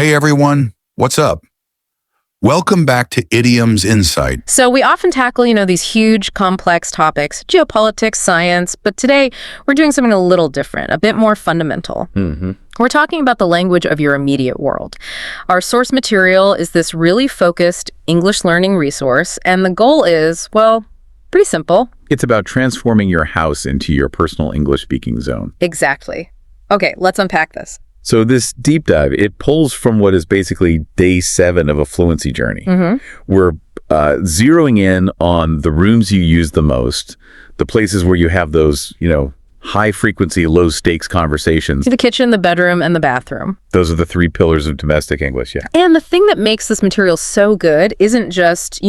Hey everyone, what's up? Welcome back to Idioms Insight. So we often tackle, these huge, complex topics, geopolitics, science, but today we're doing something a little different, a bit more fundamental. We're talking about the language of your immediate world. Our source material is this really focused English learning resource, and the goal is, well, pretty simple. It's about transforming your house into your personal English-speaking zone. Exactly. Okay, let's unpack this. So this deep dive, it pulls from what is basically day 7 of a fluency journey. We're zeroing in on the rooms you use the most, the places where you have those, high-frequency, low-stakes conversations. The kitchen, the bedroom, and the bathroom. Those are the 3 pillars of domestic English, yeah. And the thing that makes this material so good isn't just,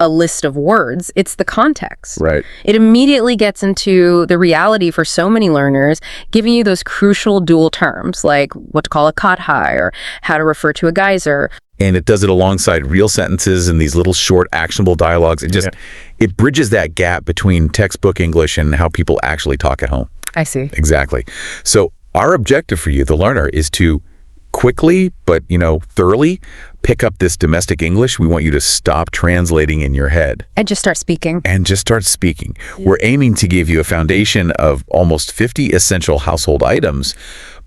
a list of words, it's the context. Right. It immediately gets into the reality for so many learners, giving you those crucial dual terms, like what to call a cot high or how to refer to a geyser. And it does it alongside real sentences and these little short actionable dialogues. It bridges that gap between textbook English and how people actually talk at home. I see. Exactly. So our objective for you, the learner, is to quickly, but, thoroughly pick up this domestic English. We want you to stop translating in your head. And just start speaking. We're aiming to give you a foundation of almost 50 essential household items,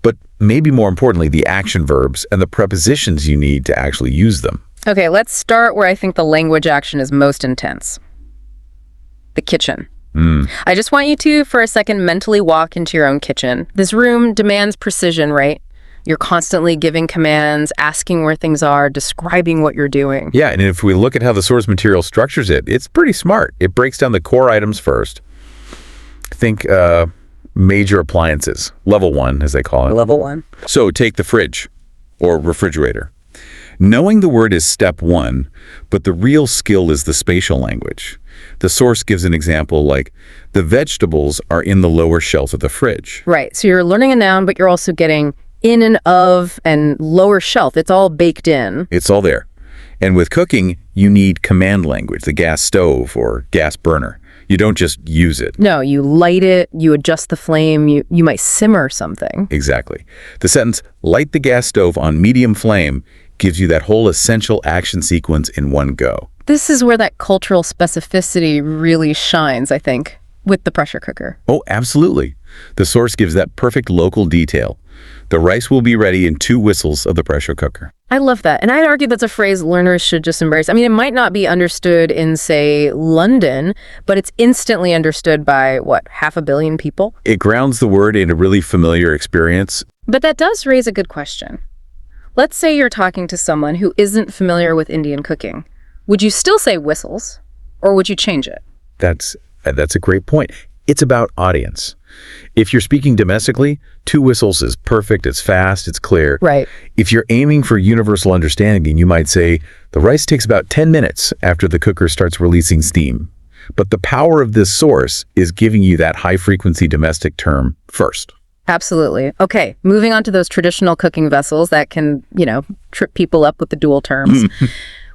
but maybe more importantly, the action verbs and the prepositions you need to actually use them. Okay, let's start where I think the language action is most intense. The kitchen. I just want you to, for a second, mentally walk into your own kitchen. This room demands precision, right? You're constantly giving commands, asking where things are, describing what you're doing. Yeah, and if we look at how the source material structures it, it's pretty smart. It breaks down the core items first. Think major appliances, level 1, as they call it. Level 1. So take the fridge or refrigerator. Knowing the word is step 1, but the real skill is the spatial language. The source gives an example like, the vegetables are in the lower shelf of the fridge. Right, so you're learning a noun, but you're also getting in and of and lower shelf. It's all baked in. It's all there. And with cooking, you need command language, the gas stove or gas burner. You don't just use it. No, you light it, you adjust the flame, you might simmer something. Exactly. The sentence, light the gas stove on medium flame, gives you that whole essential action sequence in one go. This is where that cultural specificity really shines, I think, with the pressure cooker. Oh, absolutely. The source gives that perfect local detail. The rice will be ready in 2 whistles of the pressure cooker. I love that. And I'd argue that's a phrase learners should just embrace. I mean, it might not be understood in, say, London, but it's instantly understood by, 500 million people? It grounds the word in a really familiar experience. But that does raise a good question. Let's say you're talking to someone who isn't familiar with Indian cooking. Would you still say whistles, or would you change it? That's a great point. It's about audience. If you're speaking domestically, 2 whistles is perfect, it's fast, it's clear. Right. If you're aiming for universal understanding, you might say, the rice takes about 10 minutes after the cooker starts releasing steam. But the power of this source is giving you that high-frequency domestic term first. Absolutely. Okay, moving on to those traditional cooking vessels that can, trip people up with the dual terms.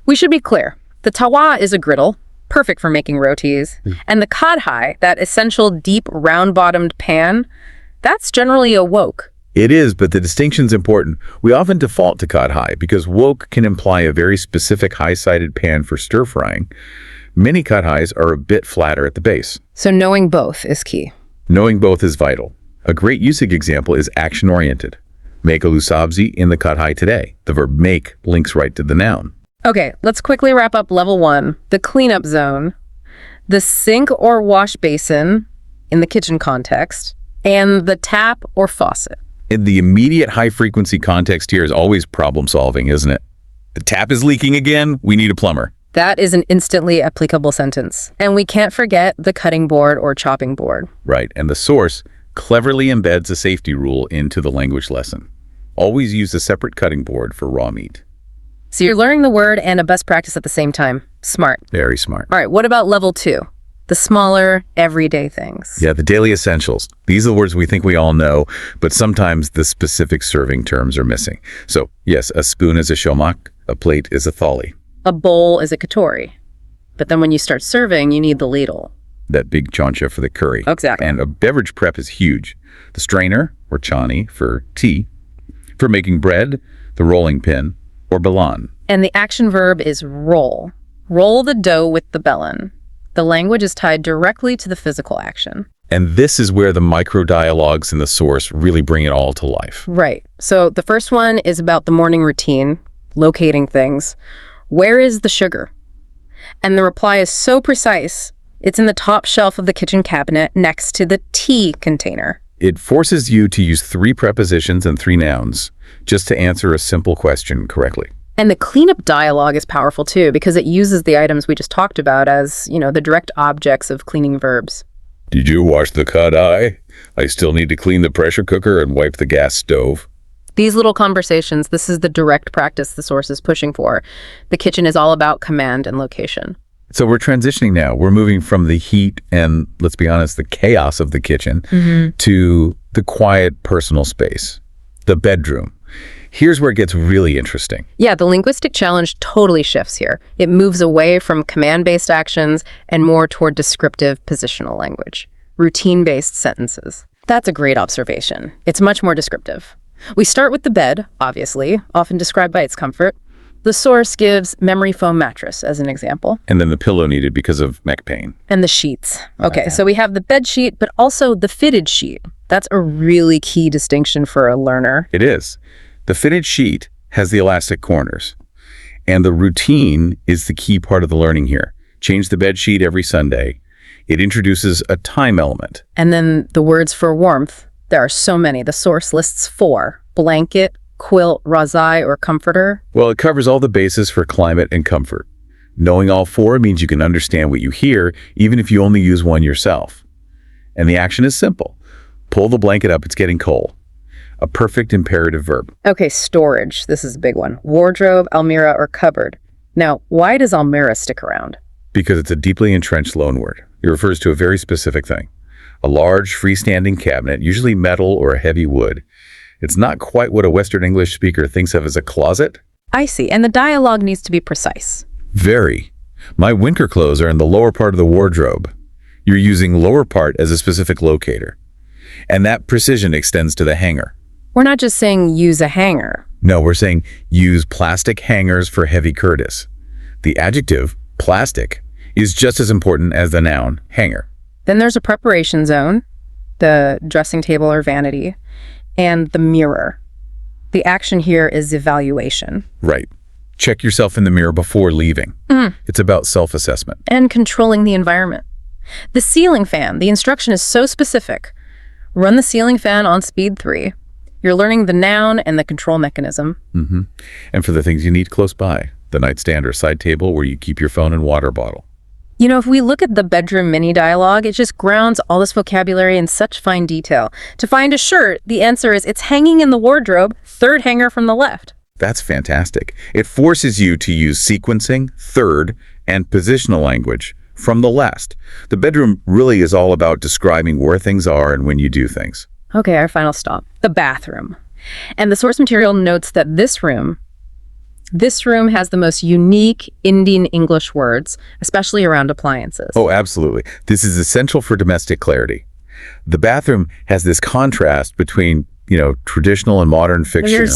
We should be clear. The tawa is a griddle, perfect for making rotis. And the kadhai, that essential deep round-bottomed pan, that's generally a wok. It is, but the distinction's important. We often default to kadhai because wok can imply a very specific high-sided pan for stir-frying. Many kadhais are a bit flatter at the base. So knowing both is key. Knowing both is vital. A great usage example is action-oriented. Make aloo sabzi in the kadhai today. The verb make links right to the noun. Okay, let's quickly wrap up level 1, the cleanup zone, the sink or wash basin in the kitchen context, and the tap or faucet. In the immediate high-frequency context here is always problem-solving, isn't it? The tap is leaking again, we need a plumber. That is an instantly applicable sentence. And we can't forget the cutting board or chopping board. Right, and the source cleverly embeds a safety rule into the language lesson. Always use a separate cutting board for raw meat. So you're learning the word and a best practice at the same time. Smart. Very smart. All right, what about level 2? The smaller, everyday things. Yeah, the daily essentials. These are the words we think we all know, but sometimes the specific serving terms are missing. So, yes, a spoon is a shomak, a plate is a thali. A bowl is a katori. But then when you start serving, you need the ladle. That big chancha for the curry. Exactly. And a beverage prep is huge. The strainer, or chani, for tea. For making bread, the rolling pin, or balan. And the action verb is roll. Roll the dough with the bellon. The language is tied directly to the physical action. And this is where the micro-dialogues in the source really bring it all to life. Right. So the first one is about the morning routine, locating things. Where is the sugar? And the reply is so precise. It's in the top shelf of the kitchen cabinet next to the tea container. It forces you to use 3 prepositions and 3 nouns just to answer a simple question correctly. And the cleanup dialogue is powerful too, because it uses the items we just talked about as, the direct objects of cleaning verbs. Did you wash the kadai? I still need to clean the pressure cooker and wipe the gas stove. These little conversations, this is the direct practice the source is pushing for. The kitchen is all about command and location. So we're transitioning now. We're moving from the heat and, let's be honest, the chaos of the kitchen to the quiet personal space, the bedroom. Here's where it gets really interesting. Yeah, the linguistic challenge totally shifts here. It moves away from command-based actions and more toward descriptive positional language, routine-based sentences. That's a great observation. It's much more descriptive. We start with the bed, obviously, often described by its comfort. The source gives memory foam mattress as an example. And then the pillow needed because of neck pain. And the sheets. Okay, so we have the bed sheet, but also the fitted sheet. That's a really key distinction for a learner. It is. The fitted sheet has the elastic corners. And the routine is the key part of the learning here. Change the bed sheet every Sunday. It introduces a time element. And then the words for warmth. There are so many. The source lists 4. Blanket, quilt, razai, or comforter. Well, it covers all the bases for climate and comfort. Knowing all 4 means you can understand what you hear, even if you only use one yourself. And the action is simple. Pull the blanket up, it's getting cold. A perfect imperative verb. Okay, storage. This is a big one. Wardrobe, almirah, or cupboard. Now, why does almirah stick around? Because it's a deeply entrenched loanword. It refers to a very specific thing. A large, freestanding cabinet, usually metal or heavy wood. It's not quite what a Western English speaker thinks of as a closet. I see. And the dialogue needs to be precise. Very. My winter clothes are in the lower part of the wardrobe. You're using lower part as a specific locator. And that precision extends to the hanger. We're not just saying use a hanger. No, we're saying use plastic hangers for heavy Curtis. The adjective, plastic, is just as important as the noun, hanger. Then there's a preparation zone, the dressing table or vanity, and the mirror. The action here is evaluation. Right. Check yourself in the mirror before leaving. It's about self-assessment. And controlling the environment. The ceiling fan, the instruction is so specific. Run the ceiling fan on speed 3. You're learning the noun and the control mechanism. And for the things you need close by, the nightstand or side table where you keep your phone and water bottle. If we look at the bedroom mini dialogue, it just grounds all this vocabulary in such fine detail. To find a shirt, the answer is it's hanging in the wardrobe, 3rd hanger from the left. That's fantastic. It forces you to use sequencing, third, and positional language from the last. The bedroom really is all about describing where things are and when you do things. Okay, our final stop, the bathroom. And the source material notes that this room has the most unique Indian English words, especially around appliances. Oh, absolutely. This is essential for domestic clarity. The bathroom has this contrast between, traditional and modern fiction.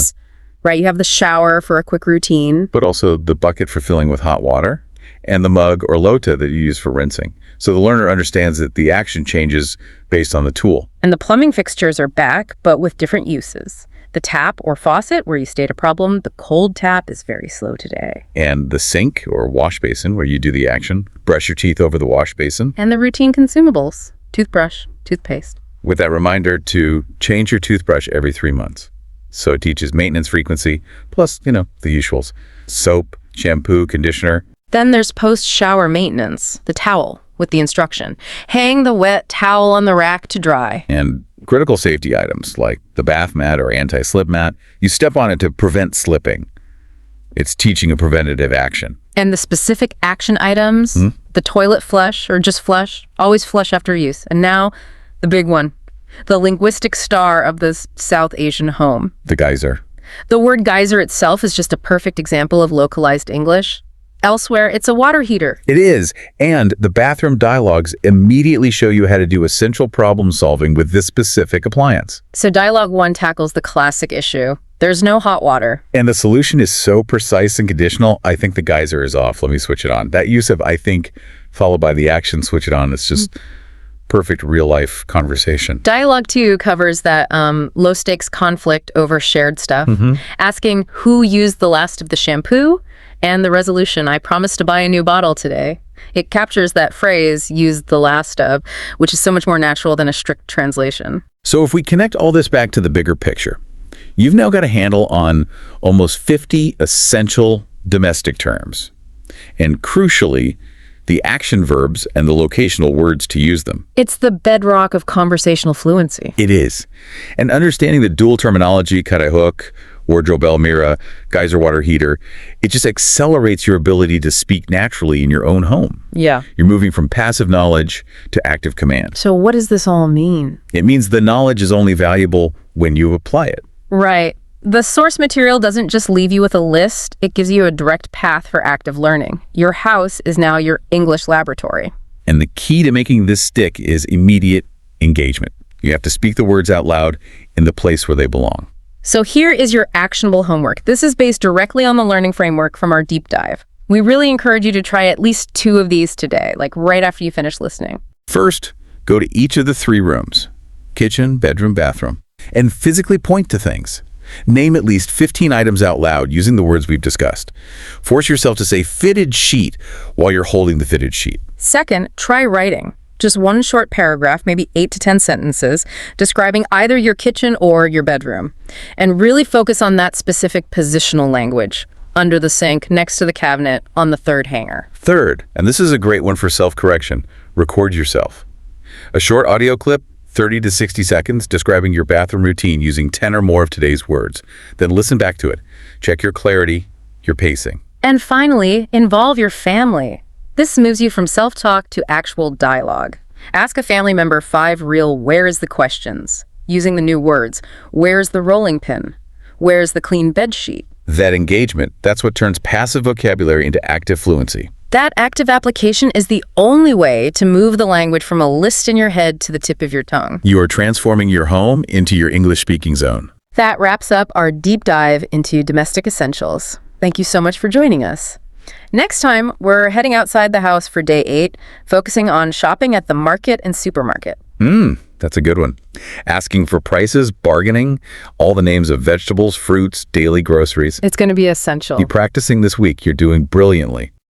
Right, you have the shower for a quick routine. But also the bucket for filling with hot water and the mug or lota that you use for rinsing. So the learner understands that the action changes based on the tool. And the plumbing fixtures are back, but with different uses. The tap or faucet, where you state a problem, the cold tap is very slow today. And the sink or wash basin, where you do the action, brush your teeth over the wash basin. And the routine consumables, toothbrush, toothpaste. With that reminder to change your toothbrush every 3 months. So it teaches maintenance frequency, plus, the usuals. Soap, shampoo, conditioner. Then there's post-shower maintenance, the towel, with the instruction. Hang the wet towel on the rack to dry. And critical safety items like the bath mat or anti-slip mat. You step on it to prevent slipping. It's teaching a preventative action. And the specific action items, the toilet flush or just flush, always flush after use. And now, the big one, the linguistic star of the South Asian home. The geyser. The word geyser itself is just a perfect example of localized English. Elsewhere, it's a water heater. It is. And the bathroom dialogues immediately show you how to do essential problem solving with this specific appliance. So dialogue 1 tackles the classic issue. There's no hot water. And the solution is so precise and conditional, I think the geyser is off. Let me switch it on. That use of I think followed by the action switch it on, it's just perfect real-life conversation. Dialogue 2 covers that low-stakes conflict over shared stuff, asking who used the last of the shampoo, and the resolution, I promised to buy a new bottle today. It captures that phrase, used the last of, which is so much more natural than a strict translation. So if we connect all this back to the bigger picture, you've now got a handle on almost 50 essential domestic terms, and crucially, the action verbs and the locational words to use them. It's the bedrock of conversational fluency. It is. And understanding the dual terminology, cut a hook, wardrobe Elmira, geyser water heater, it just accelerates your ability to speak naturally in your own home. Yeah. You're moving from passive knowledge to active command. So what does this all mean? It means the knowledge is only valuable when you apply it. Right. The source material doesn't just leave you with a list, it gives you a direct path for active learning. Your house is now your English laboratory. And the key to making this stick is immediate engagement. You have to speak the words out loud in the place where they belong. So here is your actionable homework. This is based directly on the learning framework from our deep dive. We really encourage you to try at least 2 of these today, like right after you finish listening. First, go to each of the 3 rooms, kitchen, bedroom, bathroom, and physically point to things. Name at least 15 items out loud using the words we've discussed. Force yourself to say fitted sheet while you're holding the fitted sheet. Second, try writing. Just one short paragraph, maybe 8 to 10 sentences, describing either your kitchen or your bedroom. And really focus on that specific positional language. Under the sink, next to the cabinet, on the 3rd hanger. Third, and this is a great one for self-correction, record yourself. A short audio clip, 30 to 60 seconds, describing your bathroom routine using 10 or more of today's words. Then listen back to it. Check your clarity, your pacing. And finally, involve your family. This moves you from self-talk to actual dialogue. Ask a family member 5 real "where is the" questions, using the new words. Where's the rolling pin? Where's the clean bed sheet? That engagement, that's what turns passive vocabulary into active fluency. That active application is the only way to move the language from a list in your head to the tip of your tongue. You are transforming your home into your English-speaking zone. That wraps up our deep dive into domestic essentials. Thank you so much for joining us. Next time, we're heading outside the house for day 8, focusing on shopping at the market and supermarket. That's a good one. Asking for prices, bargaining, all the names of vegetables, fruits, daily groceries. It's going to be essential. Be practicing this week. You're doing brilliantly.